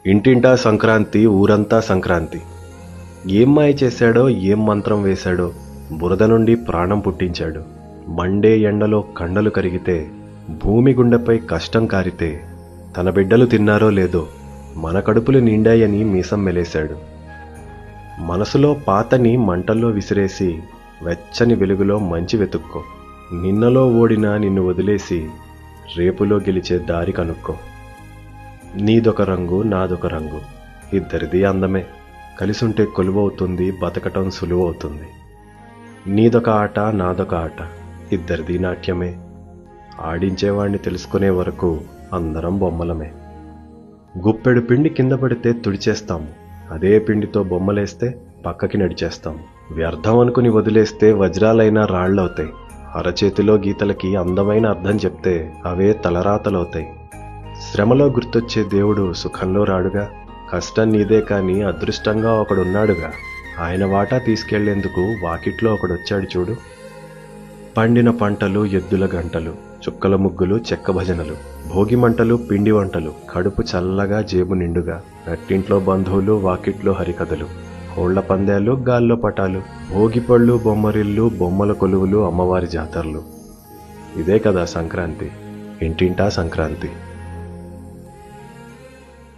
ఇంటింటా సంక్రాంతి, ఊరంతా సంక్రాంతి. ఏం మాయ చేశాడో, ఏం మంత్రం వేశాడో, బురద నుండి ప్రాణం పుట్టించాడు. మండే ఎండలో కండలు కరిగితే, భూమి గుండెపై కష్టం కారితే, తన బిడ్డలు తిన్నారో లేదో, మన కడుపులు నిండాయని మీసం మెలేశాడు. మనసులో పాతని మంటల్లో విసిరేసి, వెచ్చని వెలుగులో మంచి వెతుక్కో. నిన్నలో ఓడినా నిన్ను వదిలేసి, రేపులో గెలిచే దారి కనుక్కో. నీదొక రంగు, నాదొక రంగు, ఇద్దరిది అందమే. కలిసుంటే కొలువవుతుంది, బతకటం సులువవుతుంది. నీదొక ఆట, నాదొక ఆట, ఇద్దరిది నాట్యమే. ఆడించేవాణ్ణి తెలుసుకునే వరకు అందరం బొమ్మలమే. గుప్పెడు పిండి కింద పడితే తుడిచేస్తాము, అదే పిండితో బొమ్మలేస్తే పక్కకి నడిచేస్తాము. వ్యర్థం అనుకుని వదిలేస్తే వజ్రాలైన రాళ్ళవుతాయి. అరచేతిలో గీతలకి అందమైన అర్థం చెప్తే అవే తలరాతలవుతాయి. శ్రమలో గుర్తొచ్చే దేవుడు సుఖంలో రాడుగా. కష్టం నీదే కాని అదృష్టంగా ఒకడున్నాడుగా. ఆయన వాటా తీసుకెళ్లేందుకు వాకిట్లో ఒకడొచ్చాడు చూడు. పండిన పంటలు, ఎద్దుల గంటలు, చుక్కల ముగ్గులు, చెక్క భజనలు, భోగి మంటలు, పిండి వంటలు, కడుపు చల్లగా, జేబు నిండుగా, నట్టింట్లో బంధువులు, వాకిట్లో హరికథలు, కోళ్ల పందేలు, గాల్లో పటాలు, భోగిపళ్ళు, బొమ్మరిల్లు, బొమ్మల కొలువులు, అమ్మవారి జాతరలు. ఇదే కదా సంక్రాంతి, ఇంటింటా సంక్రాంతి.